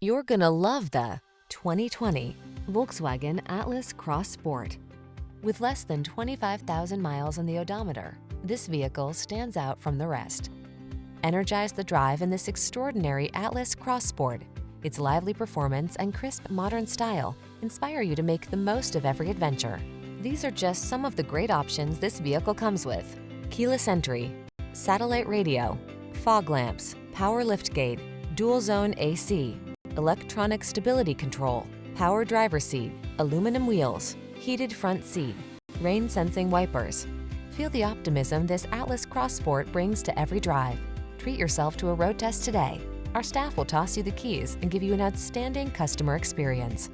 You're gonna love the 2020 Volkswagen Atlas Cross Sport. With less than 25,000 miles on the odometer, this vehicle stands out from the rest. Energize the drive in this extraordinary Atlas Cross Sport. Its lively performance and crisp modern style inspire you to make the most of every adventure. These are just some of the great options this vehicle comes with: keyless entry, satellite radio, fog lamps, power liftgate, dual zone AC, electronic stability control, power driver's seat, aluminum wheels, heated front seat, rain sensing wipers. Feel the optimism this Atlas Cross Sport brings to every drive. Treat yourself to a road test today. Our staff will toss you the keys and give you an outstanding customer experience.